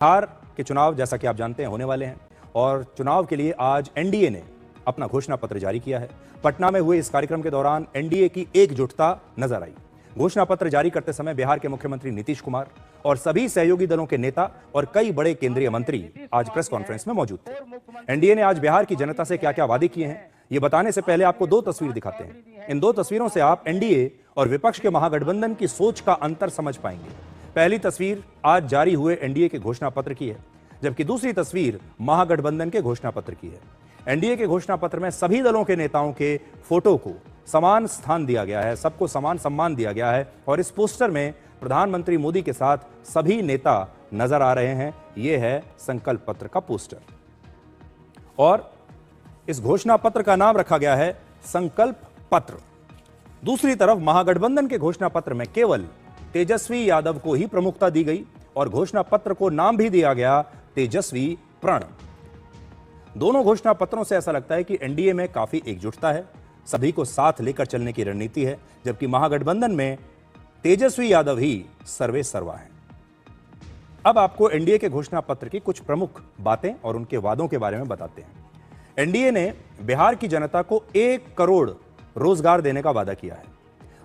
बिहार के चुनाव जैसा कि आप जानते हैं होने वाले हैं और चुनाव के लिए आज एनडीए ने अपना घोषणा पत्र जारी किया है। पटना में हुए इस कार्यक्रम के दौरान एनडीए की एकजुटता नजर आई। घोषणा पत्र जारी करते समय बिहार के मुख्यमंत्री नीतीश कुमार और सभी सहयोगी दलों के नेता और कई बड़े केंद्रीय मंत्री आज प्रेस कॉन्फ्रेंस में मौजूद थे। एनडीए ने आज बिहार की जनता से क्या क्या वादे किए हैं, ये बताने से पहले आपको दो तस्वीर दिखाते हैं। इन दो तस्वीरों से आप एनडीए और विपक्ष के महागठबंधन की सोच का अंतर समझ पाएंगे। पहली तस्वीर आज जारी हुए एनडीए के घोषणा पत्र की है, जबकि दूसरी तस्वीर महागठबंधन के घोषणा पत्र की है। एनडीए के घोषणा पत्र में सभी दलों के नेताओं के फोटो को समान स्थान दिया गया है, सबको समान सम्मान दिया गया है और इस पोस्टर में प्रधानमंत्री मोदी के साथ सभी नेता नजर आ रहे हैं। यह है संकल्प पत्र का पोस्टर और इस घोषणा पत्र का नाम रखा गया है संकल्प पत्र। दूसरी तरफ महागठबंधन के घोषणा पत्र में केवल तेजस्वी यादव को ही प्रमुखता दी गई और घोषणा पत्र को नाम भी दिया गया तेजस्वी प्रण। दोनों घोषणा पत्रों से ऐसा लगता है कि एनडीए में काफी एकजुटता है, सभी को साथ लेकर चलने की रणनीति है, जबकि महागठबंधन में तेजस्वी यादव ही सर्वे सर्वा हैं। अब आपको एनडीए के घोषणा पत्र की कुछ प्रमुख बातें और उनके वादों के बारे में बताते हैं। एनडीए ने बिहार की जनता को 1 करोड़ रोजगार देने का वादा किया है।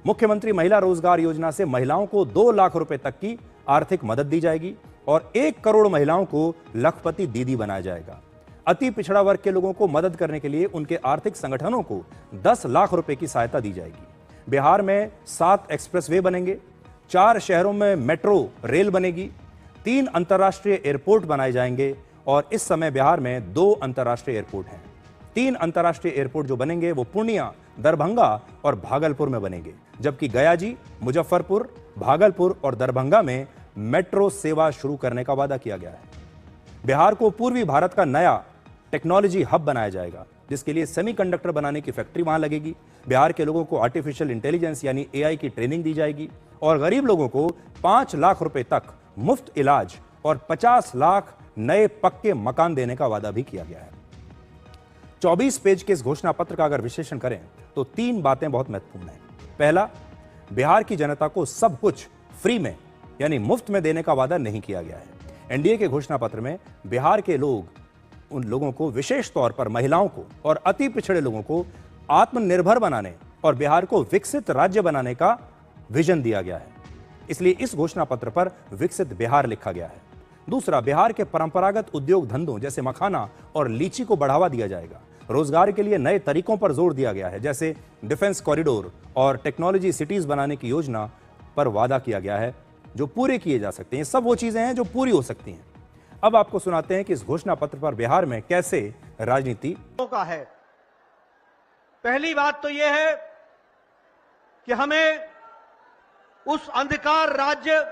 मुख्यमंत्री महिला रोजगार योजना से महिलाओं को 2 लाख रुपए तक की आर्थिक मदद दी जाएगी और 1 करोड़ महिलाओं को लखपति दीदी बनाया जाएगा। अति पिछड़ा वर्ग के लोगों को मदद करने के लिए उनके आर्थिक संगठनों को 10 लाख रुपए की सहायता दी जाएगी। बिहार में 7 एक्सप्रेसवे बनेंगे, 4 शहरों में मेट्रो रेल बनेगी, 3 अंतर्राष्ट्रीय एयरपोर्ट बनाए जाएंगे और इस समय बिहार में 2 अंतर्राष्ट्रीय एयरपोर्ट हैं। 3 अंतर्राष्ट्रीय एयरपोर्ट जो बनेंगे वो पूर्णिया, दरभंगा और भागलपुर में बनेंगे, जबकि गयाजी, मुजफ्फरपुर, भागलपुर और दरभंगा में मेट्रो सेवा शुरू करने का वादा किया गया है। बिहार को पूर्वी भारत का नया टेक्नोलॉजी हब बनाया जाएगा, जिसके लिए सेमीकंडक्टर बनाने की फैक्ट्री वहां लगेगी। बिहार के लोगों को आर्टिफिशियल इंटेलिजेंस यानी एआई की ट्रेनिंग दी जाएगी और गरीब लोगों को 5 लाख रुपए तक मुफ्त इलाज और 50 लाख नए पक्के मकान देने का वादा भी किया गया है। 24 पेज के इस घोषणा पत्र का अगर विश्लेषण करें तो 3 बातें बहुत महत्वपूर्ण हैं। पहला, बिहार की जनता को सब कुछ फ्री में यानी मुफ्त में देने का वादा नहीं किया गया है। एनडीए के घोषणा पत्र में बिहार के लोग उन लोगों को, विशेष तौर पर महिलाओं को और अति पिछड़े लोगों को आत्मनिर्भर बनाने और बिहार को विकसित राज्य बनाने का विजन दिया गया है। इसलिए इस घोषणा पत्र पर विकसित बिहार लिखा गया है। दूसरा, बिहार के परंपरागत उद्योग धंधों जैसे मखाना और लीची को बढ़ावा दिया जाएगा। रोजगार के लिए नए तरीकों पर जोर दिया गया है, जैसे डिफेंस कॉरिडोर और टेक्नोलॉजी सिटीज बनाने की योजना पर वादा किया गया है, जो पूरे किए जा सकते हैं। सब वो चीजें हैं जो पूरी हो सकती हैं। अब आपको सुनाते हैं कि इस घोषणा पत्र पर बिहार में कैसे राजनीति का है। पहली बात तो यह है कि हमें उस अंधकार राज्य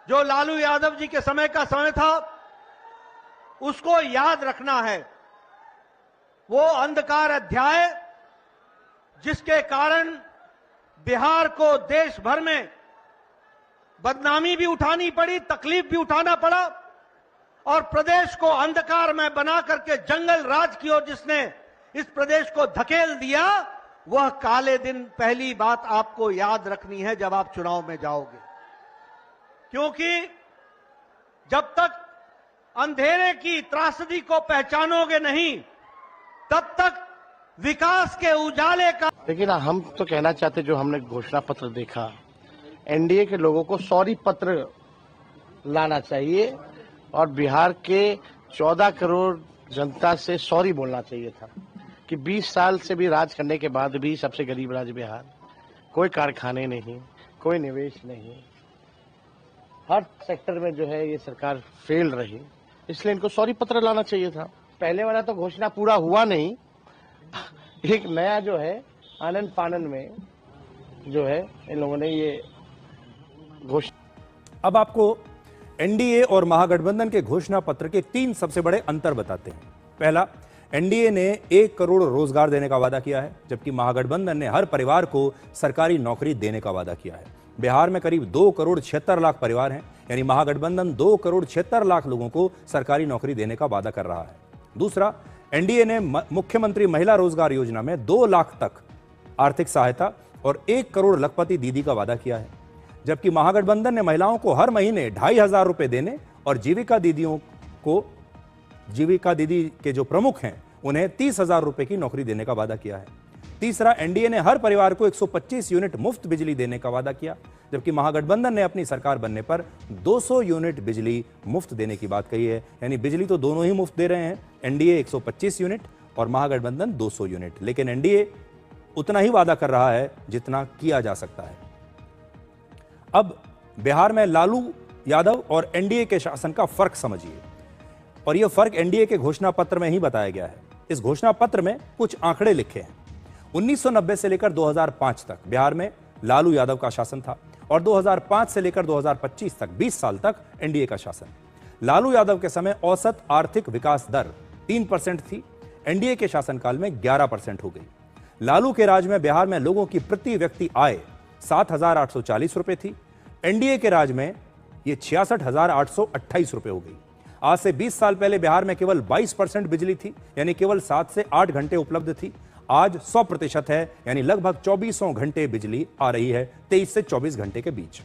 जो लालू यादव जी के समय का समय था, उसको याद रखना है। वो अंधकार अध्याय जिसके कारण बिहार को देश भर में बदनामी भी उठानी पड़ी, तकलीफ भी उठाना पड़ा और प्रदेश को अंधकार में बना करके जंगल राज की ओर जिसने इस प्रदेश को धकेल दिया, वह काले दिन पहली बात आपको याद रखनी है जब आप चुनाव में जाओगे। क्योंकि जब तक अंधेरे की त्रासदी को पहचानोगे नहीं, तब तक विकास के उजाले का। लेकिन हम तो कहना चाहते, जो हमने घोषणा पत्र देखा, एनडीए के लोगों को सॉरी पत्र लाना चाहिए और बिहार के 14 करोड़ जनता से सॉरी बोलना चाहिए था कि 20 साल से भी राज करने के बाद भी सबसे गरीब राज्य बिहार, कोई कारखाने नहीं, कोई निवेश नहीं, हर सेक्टर में जो है ये सरकार फेल रही, इसलिए इनको सॉरी पत्र लाना चाहिए था। पहले वाला तो घोषणा पूरा हुआ नहीं, एक नया जो है आनंद फानन में जो है इन लोगों ने ये घोषणा। अब आपको एनडीए और महागठबंधन के घोषणा पत्र के 3 सबसे बड़े अंतर बताते हैं। पहला, एनडीए ने 1 करोड़ रोजगार देने का वादा किया है, जबकि महागठबंधन ने हर परिवार को सरकारी नौकरी देने का वादा किया है। बिहार में करीब 2 करोड़ 76 लाख परिवार हैं, यानी महागठबंधन 2 करोड़ 76 लाख लोगों को सरकारी नौकरी देने का वादा कर रहा है। दूसरा, एनडीए ने मुख्यमंत्री महिला रोजगार योजना में 2 लाख तक आर्थिक सहायता और 1 करोड़ लखपति दीदी का वादा किया है, जबकि महागठबंधन ने महिलाओं को हर महीने 2,500 रुपए देने और जीविका दीदी के जो प्रमुख हैं उन्हें 30,000 रुपए की नौकरी देने का वादा किया है। तीसरा, एनडीए ने हर परिवार को 125 यूनिट मुफ्त बिजली देने का वादा किया, जबकि महागठबंधन ने अपनी सरकार बनने पर 200 यूनिट बिजली मुफ्त देने की बात कही है। यानी बिजली तो दोनों ही मुफ्त दे रहे हैं, एनडीए 125 यूनिट और महागठबंधन 200 यूनिट। लेकिन एनडीए उतना ही वादा कर रहा है जितना किया जा सकता है। अब बिहार में लालू यादव और एनडीए के शासन का फर्क समझिए, और यह फर्क एनडीए के घोषणा पत्र में ही बताया गया है। इस घोषणा पत्र में कुछ आंकड़े लिखे हैं। 1990 से लेकर 2005 तक बिहार में लालू यादव का शासन था और 2005 से लेकर 2025 तक 20 साल तक एनडीए का शासन। लालू यादव के समय औसत आर्थिक विकास दर 3% थी, एनडीए के शासनकाल में 11% हो गई। लालू के राज में बिहार में लोगों की प्रति व्यक्ति आय 7,840 रुपए थी, एनडीए के राज में यह 66,828 रुपए हो गई। आज से 20 साल पहले बिहार में केवल 22% बिजली थी, यानी केवल 7 से 8 घंटे उपलब्ध थी। आज 100% है, यानी लगभग 2400 घंटे बिजली आ रही है 23 से 24 घंटे के बीच।